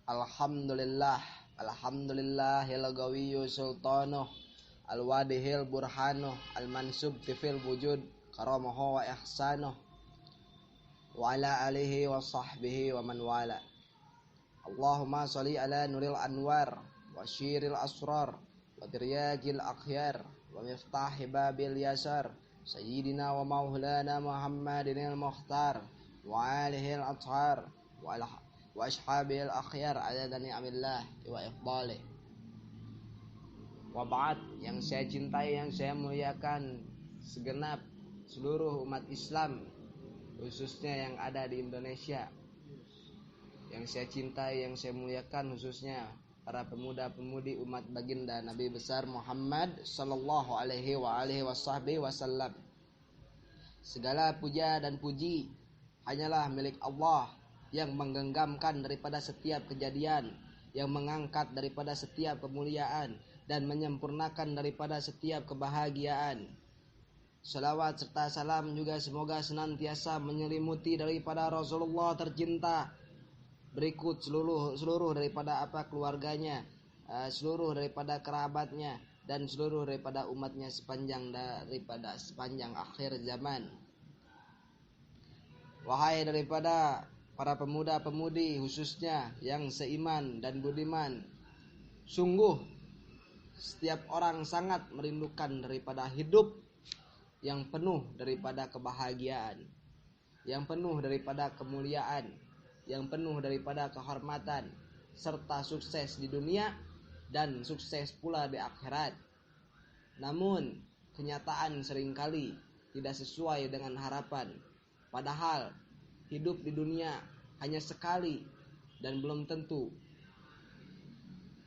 Alhamdulillah, alhamdulillahil gawiyyu sultanuh, al-wadihil burhanuh, al-mansub tifil wujud, karamahu wa ihsanuh, wa ala alihi wa sahbihi wa man wala. Allahumma sholli ala nuril anwar, wa syiril asrar, wa tiryakil akhyar, wa miftahi babil yasar, sayyidina wa maulana Muhammadinil mukhtar, wa alihil athar, wa ashabil akhyar adada ni'amillah wa ifdalih. Wa ba'd, yang saya cintai, yang saya muliakan segenap seluruh umat Islam, khususnya yang ada di Indonesia. Yang saya cintai, yang saya muliakan khususnya para pemuda-pemudi umat baginda Nabi besar Muhammad sallallahu alaihi wa alihi wasallam. Segala puja dan puji hanyalah milik Allah yang menggenggamkan daripada setiap kejadian, yang mengangkat daripada setiap kemuliaan, dan menyempurnakan daripada setiap kebahagiaan. Salawat serta salam juga semoga senantiasa menyelimuti daripada Rasulullah tercinta, berikut seluruh daripada keluarganya, seluruh daripada kerabatnya, dan seluruh daripada umatnya sepanjang akhir zaman. Wahai daripada para pemuda-pemudi khususnya yang seiman dan budiman, sungguh setiap orang sangat merindukan daripada hidup yang penuh daripada kebahagiaan, yang penuh daripada kemuliaan, yang penuh daripada kehormatan, serta sukses di dunia dan sukses pula di akhirat. Namun kenyataan seringkali tidak sesuai dengan harapan. Padahal hidup di dunia hanya sekali dan belum tentu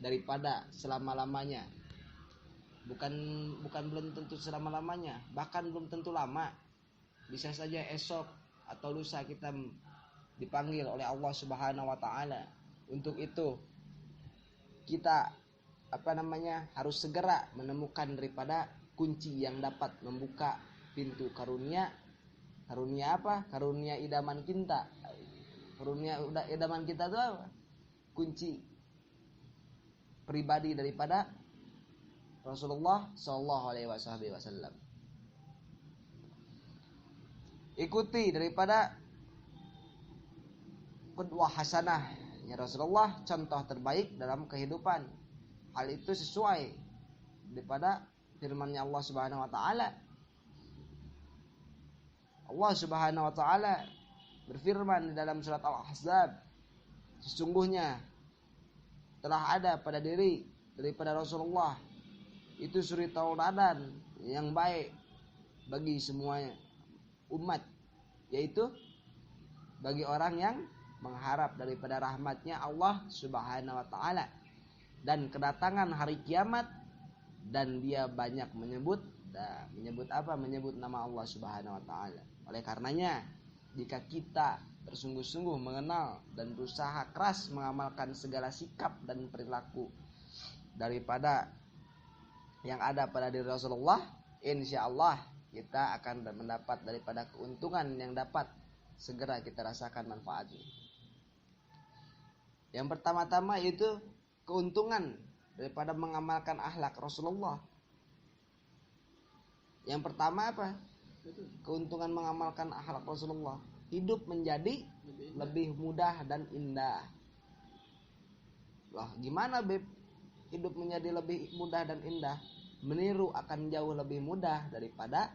daripada selama-lamanya. Bukan belum tentu selama-lamanya, bahkan belum tentu lama. Bisa saja esok atau lusa kita dipanggil oleh Allah Subhanahu wa taala. Untuk itu kita harus segera menemukan daripada kunci yang dapat membuka pintu karunia apa? Karunia idaman kita. Karunia idaman kita itu apa? Kunci pribadi daripada Rasulullah sallallahu alaihi wasallam. Ikuti daripada qudwah hasanah ya Rasulullah, contoh terbaik dalam kehidupan. Hal itu sesuai daripada firman-Nya Allah Subhanahu wa taala. Allah Subhanahu wa taala berfirman di dalam surat Al-Ahzab, sesungguhnya telah ada pada diri daripada Rasulullah itu suri tauladan yang baik bagi semua umat, yaitu bagi orang yang mengharap daripada rahmatnya Allah Subhanahu wa taala dan kedatangan hari kiamat, dan dia banyak menyebut nama Allah Subhanahu wa taala. Oleh karenanya, jika kita bersungguh-sungguh mengenal dan berusaha keras mengamalkan segala sikap dan perilaku daripada yang ada pada diri Rasulullah, insyaallah kita akan mendapat daripada keuntungan yang dapat segera kita rasakan manfaatnya. Yang pertama-tama yaitu keuntungan daripada mengamalkan akhlak Rasulullah. Yang pertama apa? Keuntungan mengamalkan akhlak Rasulullah. Hidup menjadi lebih mudah dan indah. Loh, gimana Beb? Hidup menjadi lebih mudah dan indah? Meniru akan jauh lebih mudah daripada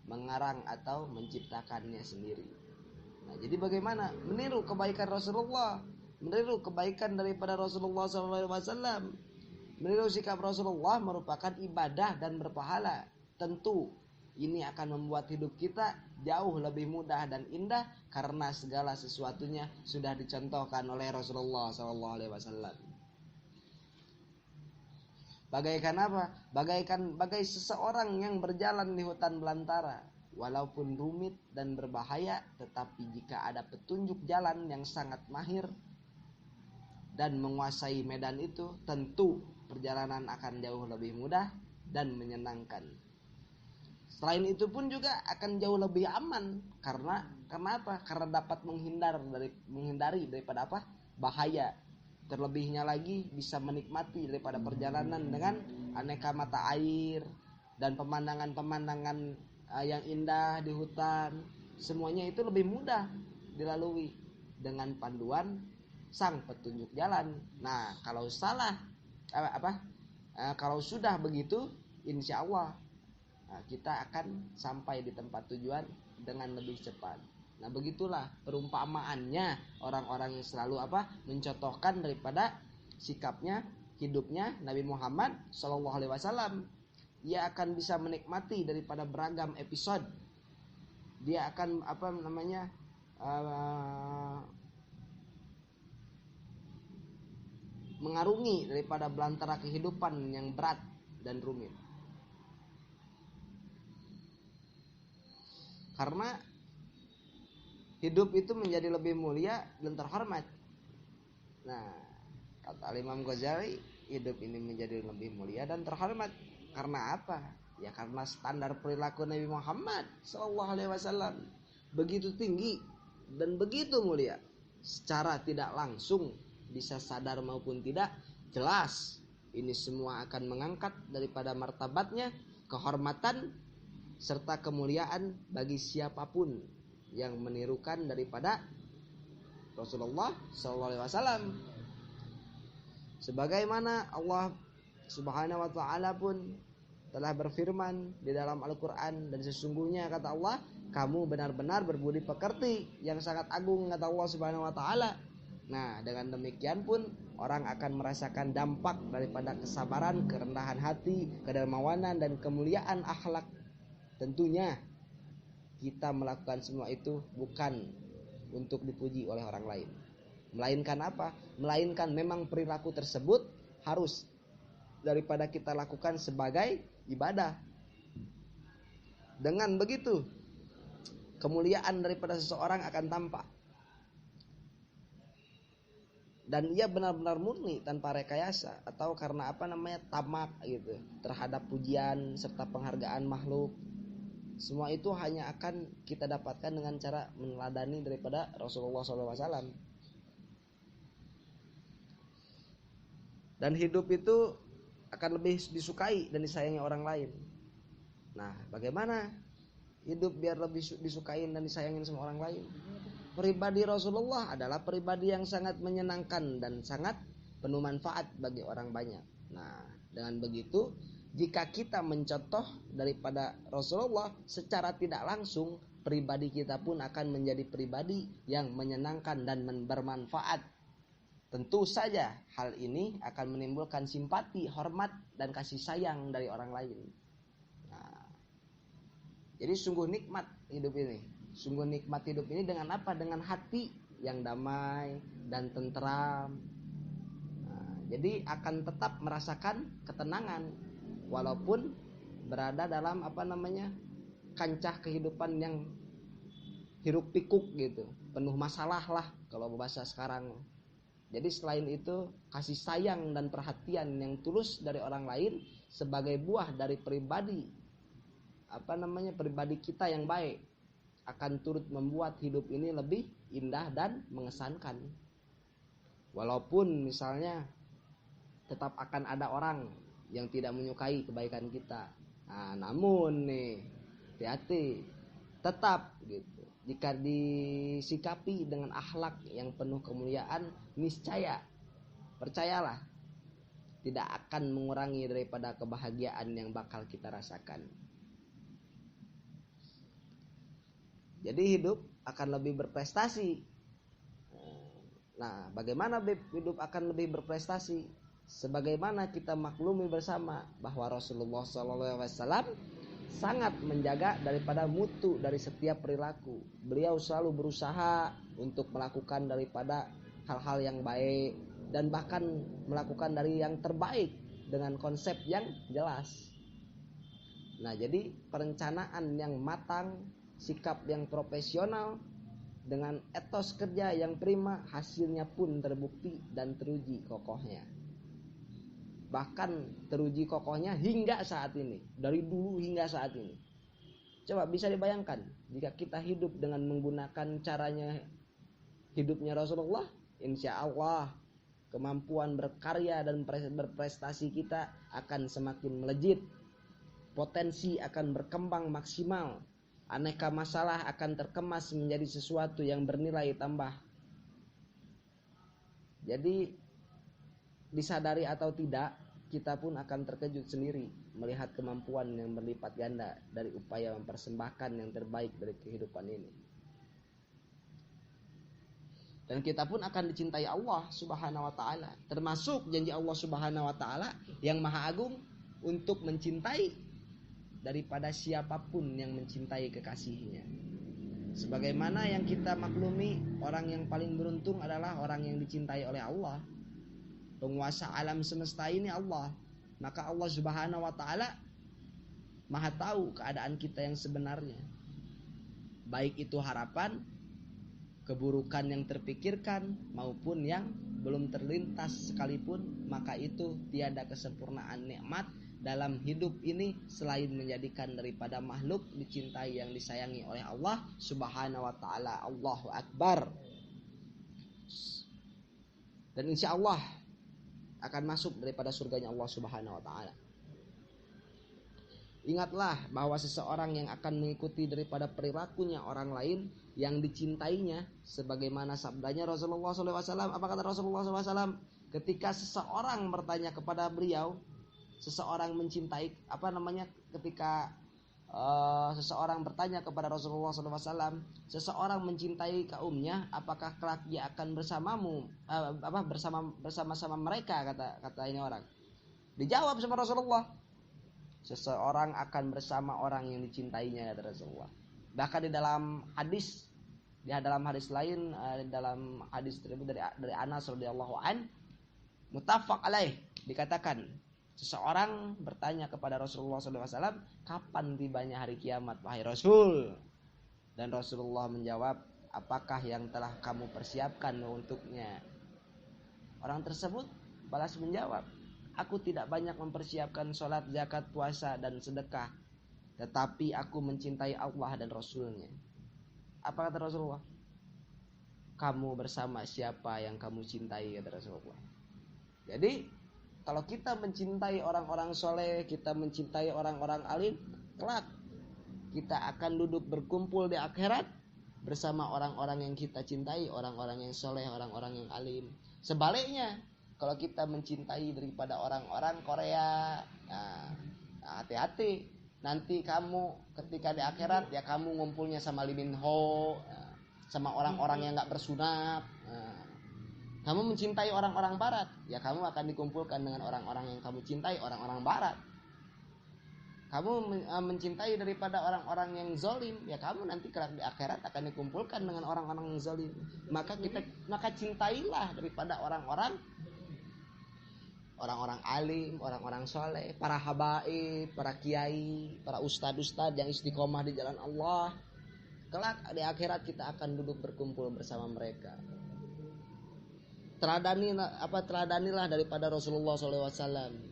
mengarang atau menciptakannya sendiri. Nah, jadi bagaimana? Meniru kebaikan Rasulullah, meniru kebaikan daripada Rasulullah SAW. Meniru sikap Rasulullah merupakan ibadah dan berpahala. Tentu ini akan membuat hidup kita jauh lebih mudah dan indah karena segala sesuatunya sudah dicontohkan oleh Rasulullah SAW. Bagaikan apa? Bagai seseorang yang berjalan di hutan belantara. Walaupun rumit dan berbahaya, tetapi jika ada petunjuk jalan yang sangat mahir dan menguasai medan itu, tentu perjalanan akan jauh lebih mudah dan menyenangkan. Selain itu pun juga akan jauh lebih aman. Karena apa? Karena dapat menghindari daripada apa? Bahaya. Terlebihnya lagi bisa menikmati daripada perjalanan dengan aneka mata air dan pemandangan-pemandangan yang indah di hutan. Semuanya itu lebih mudah dilalui dengan panduan sang petunjuk jalan. Nah, kalau salah kalau sudah begitu, insya Allah kita akan sampai di tempat tujuan dengan lebih cepat. Nah, begitulah perumpamaannya orang-orang yang selalu mencontohkan daripada sikapnya, hidupnya Nabi Muhammad SAW. Dia akan bisa menikmati daripada beragam episode. Dia akan mengarungi daripada belantara kehidupan yang berat dan rumit. Karena hidup itu menjadi lebih mulia dan terhormat. Nah, kata Imam Ghazali, hidup ini menjadi lebih mulia dan terhormat. Karena apa? Ya karena standar perilaku Nabi Muhammad SAW begitu tinggi dan begitu mulia. Secara tidak langsung, bisa sadar maupun tidak, jelas ini semua akan mengangkat daripada martabatnya, kehormatan serta kemuliaan bagi siapapun yang menirukan daripada Rasulullah SAW. Sebagaimana Allah Subhanahu wa taala pun telah berfirman di dalam Al-Qur'an, dan sesungguhnya kata Allah, kamu benar-benar berbudi pekerti yang sangat agung, kata Allah Subhanahu wa taala. Nah, dengan demikian pun orang akan merasakan dampak daripada kesabaran, kerendahan hati, kedermawanan dan kemuliaan akhlak. Tentunya kita melakukan semua itu bukan untuk dipuji oleh orang lain, melainkan apa? Melainkan memang perilaku tersebut harus daripada kita lakukan sebagai ibadah. Dengan begitu, kemuliaan daripada seseorang akan tampak, dan ia benar-benar murni tanpa rekayasa atau karena tamak gitu terhadap pujian serta penghargaan makhluk. Semua itu hanya akan kita dapatkan dengan cara meneladani daripada Rasulullah SAW. Dan hidup itu akan lebih disukai dan disayangi orang lain. Nah, bagaimana hidup biar lebih disukai dan disayangin sama orang lain? Pribadi Rasulullah adalah pribadi yang sangat menyenangkan dan sangat penuh manfaat bagi orang banyak. Nah, dengan begitu, jika kita mencontoh daripada Rasulullah secara tidak langsung, pribadi kita pun akan menjadi pribadi yang menyenangkan dan bermanfaat. Tentu saja hal ini akan menimbulkan simpati, hormat, dan kasih sayang dari orang lain. Nah, jadi sungguh nikmat hidup ini. Sungguh nikmat hidup ini dengan apa? Dengan hati yang damai dan tentram. Nah, jadi akan tetap merasakan ketenangan walaupun berada dalam kancah kehidupan yang hiruk pikuk gitu, penuh masalah lah kalau bahasa sekarang. Jadi selain itu, kasih sayang dan perhatian yang tulus dari orang lain sebagai buah dari pribadi kita yang baik akan turut membuat hidup ini lebih indah dan mengesankan. Walaupun misalnya tetap akan ada orang yang tidak menyukai kebaikan kita. Nah, namun nih, hati-hati, tetap gitu. Jika disikapi dengan akhlak yang penuh kemuliaan, niscaya, percayalah, tidak akan mengurangi daripada kebahagiaan yang bakal kita rasakan. Jadi hidup akan lebih berprestasi. Nah, bagaimana hidup akan lebih berprestasi? Sebagaimana kita maklumi bersama bahwa Rasulullah SAW sangat menjaga daripada mutu dari setiap perilaku. Beliau selalu berusaha untuk melakukan daripada hal-hal yang baik dan bahkan melakukan dari yang terbaik dengan konsep yang jelas. Nah, jadi perencanaan yang matang, sikap yang profesional dengan etos kerja yang prima, hasilnya pun terbukti dan teruji kokohnya. Bahkan teruji kokohnya hingga saat ini, dari dulu hingga saat ini. Coba bisa dibayangkan jika kita hidup dengan menggunakan caranya hidupnya Rasulullah, insya Allah kemampuan berkarya dan berprestasi kita akan semakin melejit, potensi akan berkembang maksimal, aneka masalah akan terkemas menjadi sesuatu yang bernilai tambah. Jadi disadari atau tidak, kita pun akan terkejut sendiri melihat kemampuan yang berlipat ganda dari upaya mempersembahkan yang terbaik dari kehidupan ini. Dan kita pun akan dicintai Allah Subhanahu wa taala. Termasuk janji Allah Subhanahu wa taala yang Maha Agung untuk mencintai daripada siapapun yang mencintai kekasihnya. Sebagaimana yang kita maklumi, orang yang paling beruntung adalah orang yang dicintai oleh Allah. Penguasa alam semesta ini Allah. Maka Allah Subhanahu wa taala Maha tahu keadaan kita yang sebenarnya. Baik itu harapan, keburukan yang terpikirkan maupun yang belum terlintas sekalipun, maka itu tiada kesempurnaan nikmat dalam hidup ini selain menjadikan daripada makhluk dicintai yang disayangi oleh Allah Subhanahu wa taala. Allahu Akbar. Dan insya Allah akan masuk daripada surganya Allah Subhanahu wa taala. Ingatlah bahwa seseorang yang akan mengikuti daripada perilakunya orang lain yang dicintainya, sebagaimana sabdanya Rasulullah SAW. Apa kata Rasulullah SAW? Ketika seseorang bertanya kepada beliau, seseorang mencintai, ketika seseorang bertanya kepada Rasulullah SAW, seseorang mencintai kaumnya, apakah kelak dia akan bersamamu, bersama-sama mereka, kata ini orang. Dijawab sama Rasulullah, seseorang akan bersama orang yang dicintainya, kata Rasulullah. Bahkan di dalam hadis lain, dalam hadis tersebut dari Anas radhiyallahu an, muttafaq alaih, dikatakan seseorang bertanya kepada Rasulullah SAW, kapan tibanya hari kiamat wahai Rasul? Dan Rasulullah menjawab, apakah yang telah kamu persiapkan untuknya? Orang tersebut balas menjawab, aku tidak banyak mempersiapkan sholat, zakat, puasa, dan sedekah, tetapi aku mencintai Allah dan Rasulnya. Apa kata Rasulullah? Kamu bersama siapa yang kamu cintai, kata Rasulullah. Jadi kalau kita mencintai orang-orang soleh, kita mencintai orang-orang alim, kelak kita akan duduk berkumpul di akhirat bersama orang-orang yang kita cintai, orang-orang yang soleh, orang-orang yang alim. Sebaliknya, kalau kita mencintai daripada orang-orang Korea, hati-hati. Nanti kamu ketika di akhirat, ya kamu ngumpulnya sama Lee Min Ho, sama orang-orang yang gak bersunat. Kamu mencintai orang-orang barat, ya kamu akan dikumpulkan dengan orang-orang yang kamu cintai, orang-orang barat. Kamu mencintai daripada orang-orang yang zalim, ya kamu nanti kelak di akhirat akan dikumpulkan dengan orang-orang yang zalim. Maka cintailah daripada orang-orang alim, orang-orang soleh, para habaib, para kiai, para ustad-ustad yang istiqomah di jalan Allah. Kelak di akhirat kita akan duduk berkumpul bersama mereka. Teladanilah daripada Rasulullah SAW.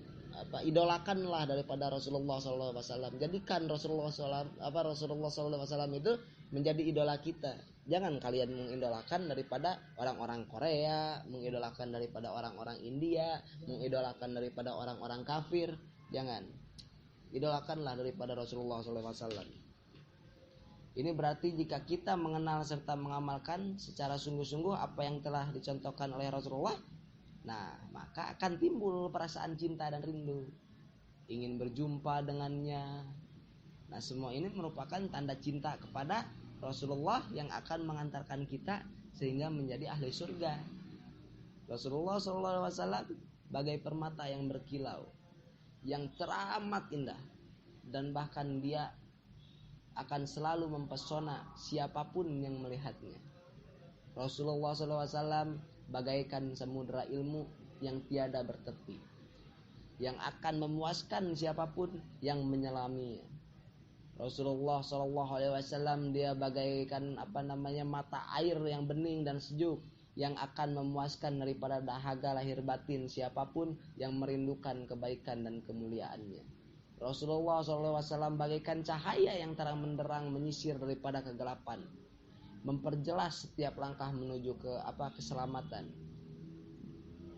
Idolakanlah daripada Rasulullah SAW. Jadikan Rasulullah SAW itu menjadi idola kita. Jangan kalian mengidolakan daripada orang-orang Korea, mengidolakan daripada orang-orang India, mengidolakan daripada orang-orang kafir. Jangan. Idolakanlah daripada Rasulullah SAW. Ini berarti jika kita mengenal serta mengamalkan secara sungguh-sungguh apa yang telah dicontohkan oleh Rasulullah, nah maka akan timbul perasaan cinta dan rindu, ingin berjumpa dengannya. Nah semua ini merupakan tanda cinta kepada Rasulullah yang akan mengantarkan kita sehingga menjadi ahli surga. Rasulullah SAW bagai permata yang berkilau, yang teramat indah, dan bahkan dia akan selalu mempesona siapapun yang melihatnya. Rasulullah SAW bagaikan samudra ilmu yang tiada bertepi, yang akan memuaskan siapapun yang menyelaminya. Rasulullah SAW dia bagaikan mata air yang bening dan sejuk, yang akan memuaskan daripada dahaga lahir batin siapapun yang merindukan kebaikan dan kemuliaannya. Rasulullah SAW bagaikan cahaya yang terang menderang menyisir daripada kegelapan, memperjelas setiap langkah menuju ke keselamatan.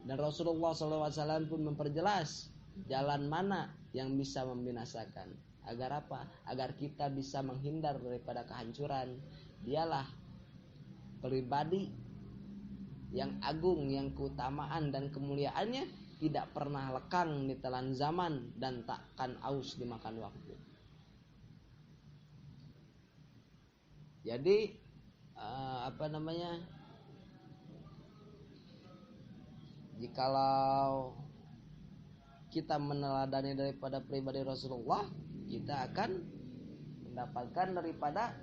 Dan Rasulullah SAW pun memperjelas jalan mana yang bisa membinasakan. Agar apa? Agar kita bisa menghindar daripada kehancuran. Dialah pribadi yang agung, yang keutamaan dan kemuliaannya tidak pernah lekang di telan zaman dan takkan aus dimakan waktu. Jadi jikalau kita meneladani daripada pribadi Rasulullah, kita akan mendapatkan daripada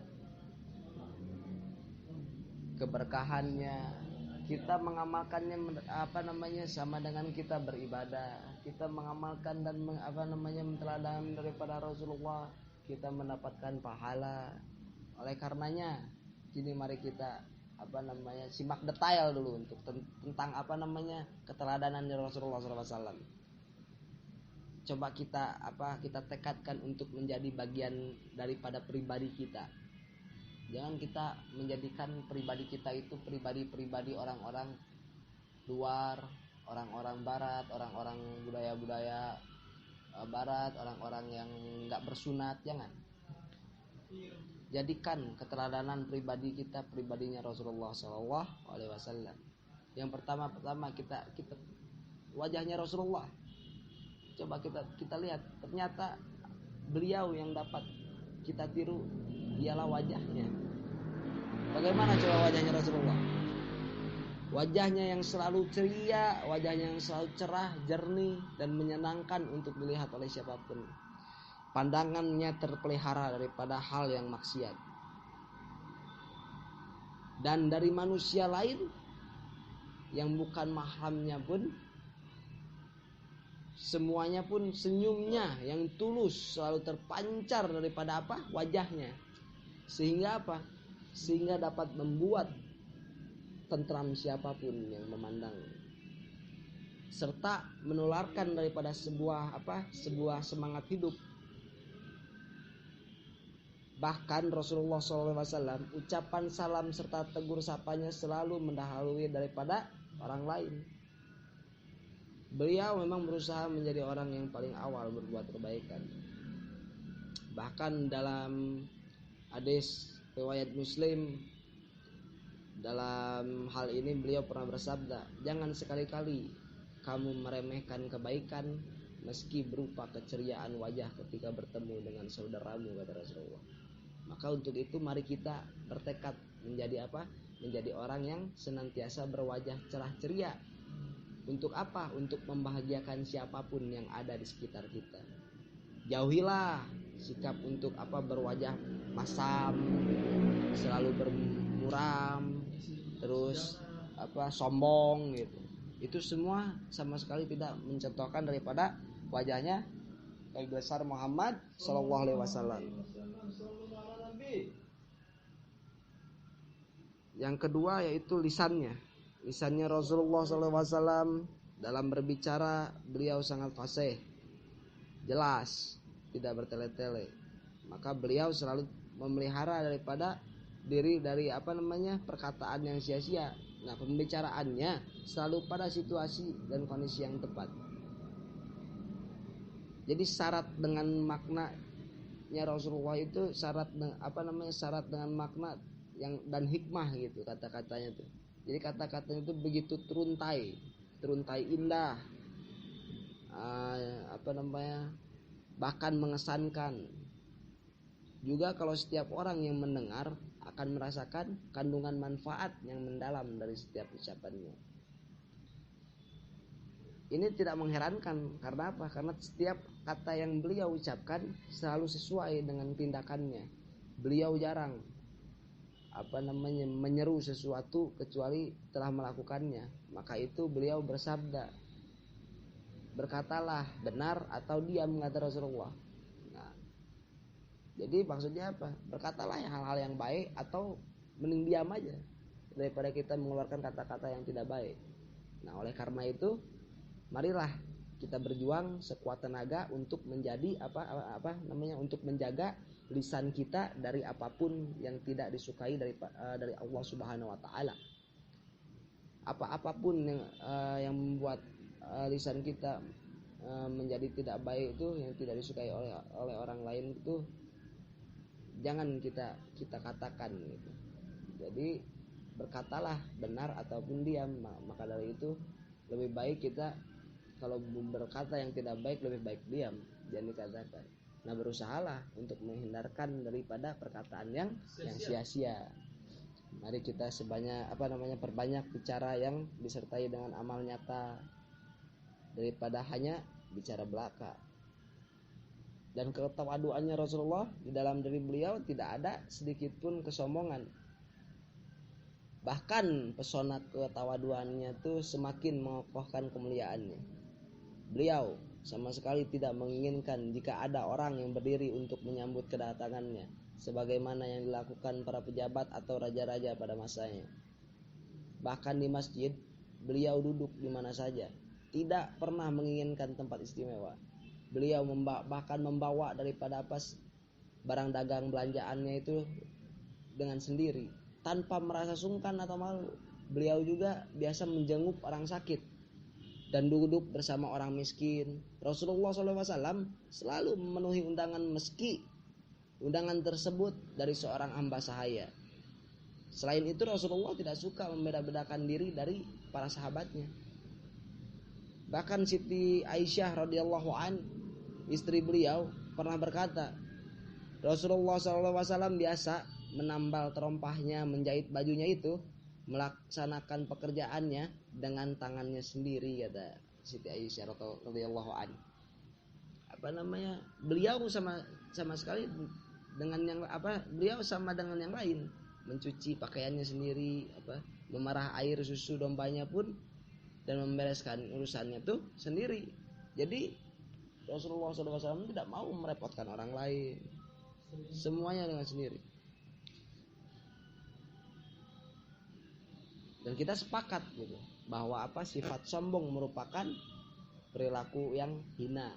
keberkahannya. Kita mengamalkannya sama dengan kita beribadah. Kita mengamalkan dan meneladani daripada Rasulullah, kita mendapatkan pahala. Oleh karenanya, kini mari kita simak detail dulu untuk tentang keteladanan Rasulullah SAW. Coba kita tekadkan untuk menjadi bagian daripada pribadi kita. Jangan kita menjadikan pribadi kita itu pribadi orang-orang luar, orang-orang barat, orang-orang budaya-budaya barat, orang-orang yang enggak bersunat. Jangan. Jadikan keteladanan pribadi kita pribadinya Rasulullah SAW. Yang pertama kita wajahnya Rasulullah. Coba kita lihat, ternyata beliau yang dapat kita tiru ialah wajahnya. Bagaimana coba wajahnya Rasulullah? Wajahnya yang selalu ceria, wajahnya yang selalu cerah, jernih dan menyenangkan untuk dilihat oleh siapapun. Pandangannya terpelihara daripada hal yang maksiat. Dan dari manusia lain yang bukan mahramnya pun, semuanya pun senyumnya yang tulus selalu terpancar daripada wajahnya. Sehingga Sehingga dapat membuat tentram siapapun yang memandang, serta menularkan daripada sebuah semangat hidup. Bahkan Rasulullah SAW, ucapan salam serta tegur sapanya selalu mendahului daripada orang lain. Beliau memang berusaha menjadi orang yang paling awal berbuat kebaikan. Bahkan dalam hadis riwayat Muslim, dalam hal ini beliau pernah bersabda, jangan sekali-kali kamu meremehkan kebaikan meski berupa keceriaan wajah ketika bertemu dengan saudaramu, kata Rasulullah. Maka untuk itu mari kita bertekad menjadi menjadi orang yang senantiasa berwajah cerah ceria. Untuk apa? Untuk membahagiakan siapapun yang ada di sekitar kita. Jauhilah sikap untuk berwajah masam, selalu bermuram, terus sombong gitu. Itu semua sama sekali tidak mencontohkan daripada wajahnya Nabi besar Muhammad SAW. Yang kedua yaitu lisannya. Lisannya Rasulullah SAW dalam berbicara, beliau sangat fasih, jelas, tidak bertele-tele. Maka beliau selalu memelihara daripada diri dari perkataan yang sia-sia. Nah, pembicaraannya selalu pada situasi dan kondisi yang tepat. Jadi syarat dengan maknanya Rasulullah itu syarat dengan makna yang dan hikmah gitu kata-katanya tuh. Jadi kata-katanya itu begitu teruntai indah, bahkan mengesankan. Juga kalau setiap orang yang mendengar akan merasakan kandungan manfaat yang mendalam dari setiap ucapannya. Ini tidak mengherankan, karena apa? Karena setiap kata yang beliau ucapkan selalu sesuai dengan tindakannya. Beliau jarang menyeru sesuatu kecuali telah melakukannya. Maka itu beliau bersabda, berkatalah benar atau diam, kata Rasulullah. Nah, jadi maksudnya apa? Berkatalah hal-hal yang baik atau mending diam aja daripada kita mengeluarkan kata-kata yang tidak baik. Nah, oleh karena itu marilah kita berjuang sekuat tenaga untuk menjadi untuk menjaga lisan kita dari apapun yang tidak disukai dari Allah Subhanahu wa taala. Apapun yang membuat lisan kita menjadi tidak baik itu, yang tidak disukai oleh orang lain itu, jangan kita katakan gitu. Jadi berkatalah benar ataupun diam. Maka dari itu lebih baik kita kalau berkata yang tidak baik, lebih baik diam, jangan dikatakan. Nah, berusahalah untuk menghindarkan daripada perkataan yang sia-sia. Mari kita perbanyak bicara yang disertai dengan amal nyata daripada hanya bicara belaka. Dan ketawaduannya Rasulullah, di dalam diri beliau tidak ada sedikit pun kesombongan. Bahkan pesona ketawaduannya itu semakin mengokohkan kemuliaannya. Beliau sama sekali tidak menginginkan jika ada orang yang berdiri untuk menyambut kedatangannya, sebagaimana yang dilakukan para pejabat atau raja-raja pada masanya. Bahkan di masjid, beliau duduk di mana saja, tidak pernah menginginkan tempat istimewa. Beliau bahkan membawa daripada barang dagang belanjaannya itu dengan sendiri, tanpa merasa sungkan atau malu. Beliau juga biasa menjenguk orang sakit dan duduk bersama orang miskin. Rasulullah SAW selalu memenuhi undangan, meski undangan tersebut dari seorang hamba sahaya. Selain itu, Rasulullah tidak suka membeda-bedakan diri dari para sahabatnya. Bahkan Siti Aisyah radhiyallahu an, istri beliau, pernah berkata, Rasulullah SAW biasa menambal terompahnya, menjahit bajunya itu, melaksanakan pekerjaannya dengan tangannya sendiri, kata Siti Aisyah radhiyallahu an. Beliau sama sekali dengan beliau sama dengan yang lain, mencuci pakaiannya sendiri, memerah air susu dombanya pun, dan membereskan urusannya tuh sendiri. Jadi Rasulullah SAW tidak mau merepotkan orang lain, semuanya dengan sendiri. Dan kita sepakat gitu bahwa sifat sombong merupakan perilaku yang hina,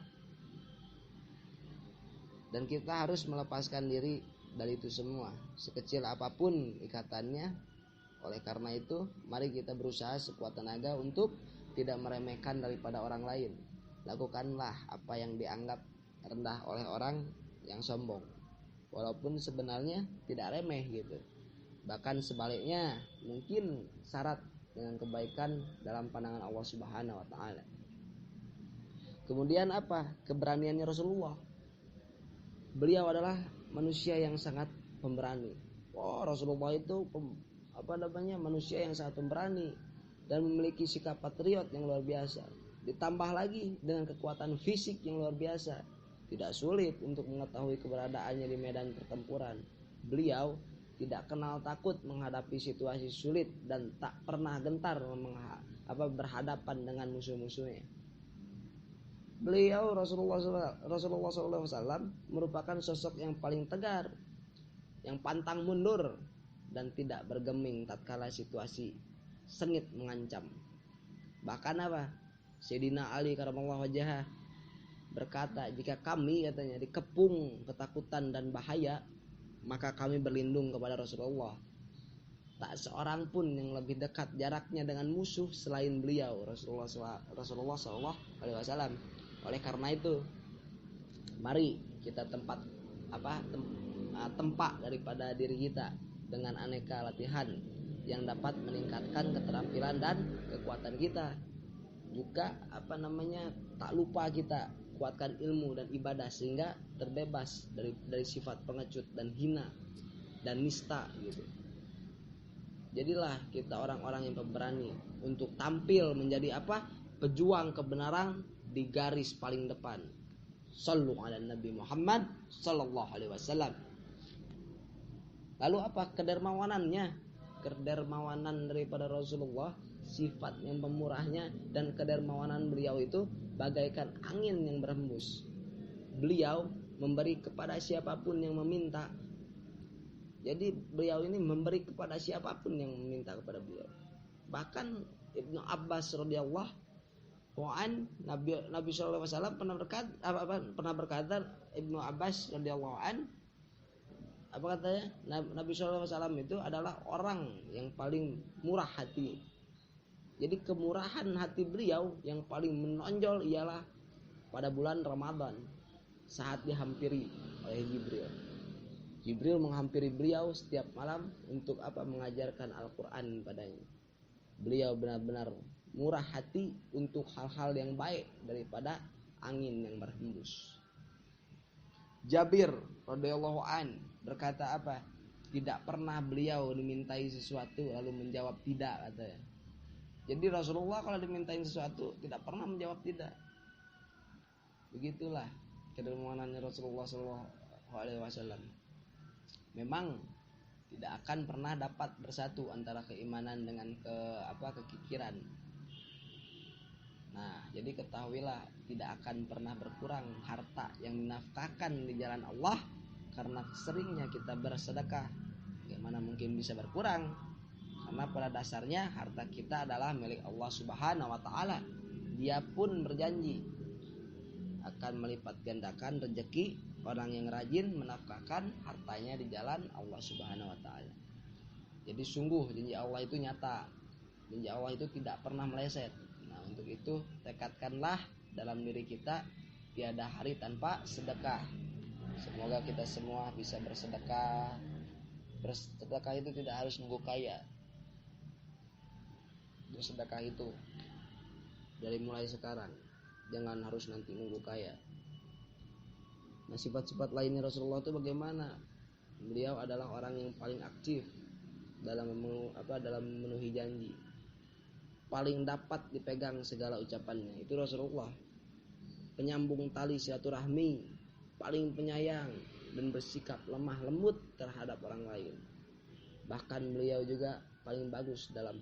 dan kita harus melepaskan diri dari itu semua, sekecil apapun ikatannya. Oleh karena itu, mari kita berusaha sekuat tenaga untuk tidak meremehkan daripada orang lain. Lakukanlah apa yang dianggap rendah oleh orang yang sombong, walaupun sebenarnya tidak remeh gitu. Bahkan sebaliknya, mungkin syarat dengan kebaikan dalam pandangan Allah Subhanahu wa taala. Kemudian keberaniannya Rasulullah. Beliau adalah manusia yang sangat pemberani. Rasulullah itu manusia yang sangat pemberani dan memiliki sikap patriot yang luar biasa. Ditambah lagi dengan kekuatan fisik yang luar biasa. Tidak sulit untuk mengetahui keberadaannya di medan pertempuran. Beliau tidak kenal takut menghadapi situasi sulit dan tak pernah gentar berhadapan dengan musuh-musuhnya. Beliau Rasulullah SAW merupakan sosok yang paling tegar, yang pantang mundur dan tidak bergeming tatkala situasi sengit mengancam. Bahkan Sayyidina Ali karamallahu wajhah berkata, jika kami katanya dikepung ketakutan dan bahaya, maka kami berlindung kepada Rasulullah. Tak seorang pun yang lebih dekat jaraknya dengan musuh selain beliau Rasulullah SAW. Oleh karena itu, mari kita tempat tempat daripada diri kita dengan aneka latihan yang dapat meningkatkan keterampilan dan kekuatan kita. Juga tak lupa kita kuatkan ilmu dan ibadah sehingga terbebas dari sifat pengecut dan hina dan nista gitu. Jadilah kita orang-orang yang pemberani untuk tampil menjadi pejuang kebenaran di garis paling depan. Shallu ala Nabi Muhammad sallallahu alaihi wasallam. Lalu kedermawanannya? Kedermawanan daripada Rasulullah, sifat yang pemurahnya dan kedermawanan beliau itu bagaikan angin yang berhembus. Beliau memberi kepada siapapun yang meminta. Jadi beliau ini memberi kepada siapapun yang meminta kepada beliau. Bahkan Ibnu Abbas radhiyallahu an, Nabi sallallahu alaihi wasallam pernah berkata Ibnu Abbas radhiyallahu an, katanya? Nabi sallallahu alaihi wasallam itu adalah orang yang paling murah hati. Jadi kemurahan hati beliau yang paling menonjol ialah pada bulan Ramadan saat dihampiri oleh Jibril. Jibril menghampiri beliau setiap malam untuk mengajarkan Al-Quran padanya. Beliau benar-benar murah hati untuk hal-hal yang baik daripada angin yang berhembus. Jabir radhiyallahu an berkata tidak pernah beliau dimintai sesuatu lalu menjawab tidak, katanya. Jadi Rasulullah kalau dimintain sesuatu tidak pernah menjawab tidak. Begitulah kedermawanannya Rasulullah SAW. Memang tidak akan pernah dapat bersatu antara keimanan dengan kekikiran. Nah, jadi ketahuilah tidak akan pernah berkurang harta yang dinafkahkan di jalan Allah karena seringnya kita bersedekah. Bagaimana mungkin bisa berkurang? Karena pada dasarnya harta kita adalah milik Allah Subhanahu wa taala. Dia pun berjanji akan melipat gandakan rezeki orang yang rajin menafkahkan hartanya di jalan Allah Subhanahu wa taala. Jadi sungguh janji Allah itu nyata. Janji Allah itu tidak pernah meleset. Nah, untuk itu tekadkanlah dalam diri kita tiada hari tanpa sedekah. Semoga kita semua bisa bersedekah. Bersedekah itu tidak harus nunggu kaya. Bersedekah itu dari mulai sekarang, jangan harus nanti nunggu kaya. Nah, sifat-sifat lainnya Rasulullah itu bagaimana? Beliau adalah orang yang paling aktif dalam memenuhi janji, paling dapat dipegang segala ucapannya. Itu Rasulullah, penyambung tali silaturahmi, paling penyayang dan bersikap lemah lembut terhadap orang lain. Bahkan beliau juga paling bagus dalam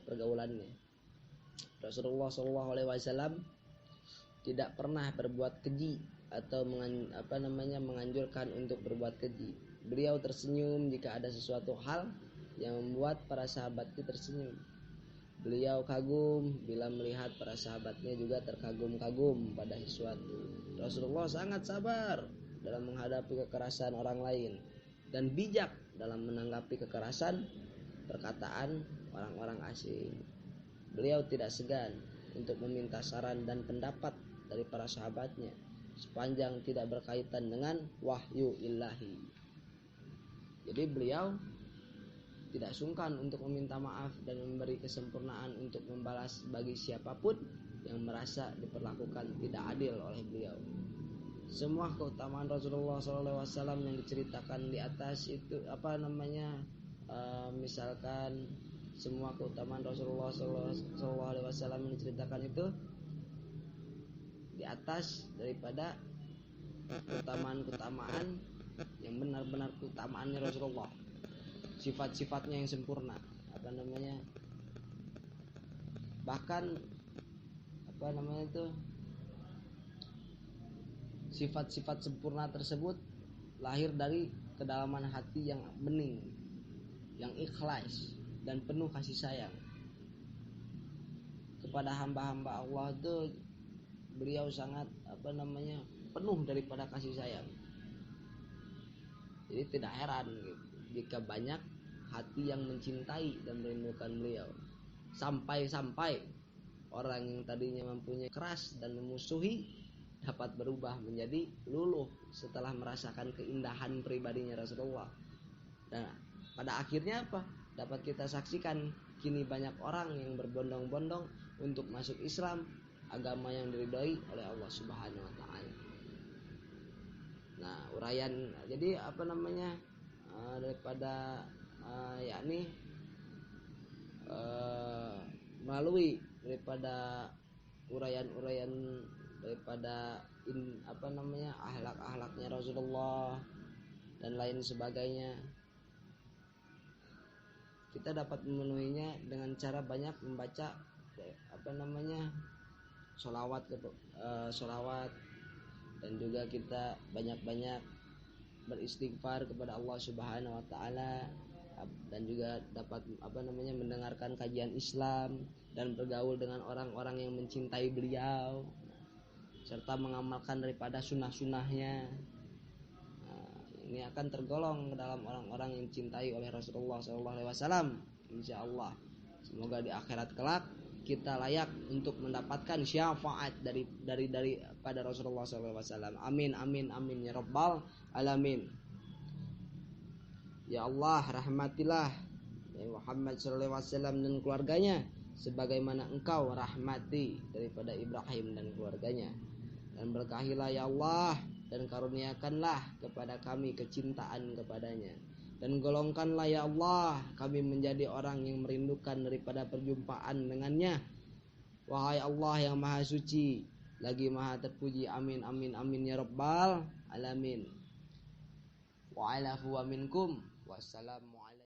pergaulannya. Rasulullah SAW tidak pernah berbuat keji atau menganjurkan untuk berbuat keji. Beliau tersenyum jika ada sesuatu hal yang membuat para sahabatnya tersenyum. Beliau kagum bila melihat para sahabatnya juga terkagum-kagum pada sesuatu. Rasulullah sangat sabar dalam menghadapi kekerasan orang lain dan bijak dalam menanggapi kekerasan perkataan orang-orang asing. Beliau tidak segan untuk meminta saran dan pendapat dari para sahabatnya sepanjang tidak berkaitan dengan wahyu ilahi. Jadi beliau tidak sungkan untuk meminta maaf dan memberi kesempurnaan untuk membalas bagi siapapun yang merasa diperlakukan tidak adil oleh beliau. Semua keutamaan Rasulullah SAW yang diceritakan di atas itu misalkan semua keutamaan Rasulullah SAW yang diceritakan itu di atas daripada keutamaan yang benar-benar keutamaannya Rasulullah, sifat-sifatnya yang sempurna, bahkan sifat-sifat sempurna tersebut lahir dari kedalaman hati yang bening, yang ikhlas dan penuh kasih sayang kepada hamba-hamba Allah. Itu beliau sangat penuh daripada kasih sayang. Jadi tidak heran jika banyak hati yang mencintai dan merindukan beliau, sampai-sampai orang yang tadinya mempunyai keras dan memusuhi dapat berubah menjadi luluh setelah merasakan keindahan pribadinya Rasulullah. Dan pada akhirnya dapat kita saksikan kini banyak orang yang berbondong-bondong untuk masuk Islam, agama yang diridhoi oleh Allah Subhanahu wa taala. Nah, uraian jadi daripada melalui daripada uraian-uraian daripada akhlak-akhlaknya Rasulullah dan lain sebagainya, kita dapat memenuhinya dengan cara banyak membaca sholawat, dan juga kita banyak-banyak beristighfar kepada Allah Subhanahu wa taala, dan juga dapat mendengarkan kajian Islam dan bergaul dengan orang-orang yang mencintai beliau serta mengamalkan daripada sunnah-sunnahnya. Ini akan tergolong ke dalam orang-orang yang dicintai oleh Rasulullah SAW, insyaallah. Semoga di akhirat kelak kita layak untuk mendapatkan syafaat dari pada Rasulullah SAW. Amin amin amin ya rabbal alamin. Ya Allah, rahmatilah Muhammad SAW dan keluarganya sebagaimana Engkau rahmati daripada Ibrahim dan keluarganya. Dan berkahilah ya Allah, dan karuniakanlah kepada kami kecintaan kepadanya. Dan golongkanlah ya Allah kami menjadi orang yang merindukan daripada perjumpaan dengannya. Wahai Allah yang maha suci lagi maha terpuji. Amin amin amin ya rabbal alamin. Wa'alafu wa minkum. Wassalamu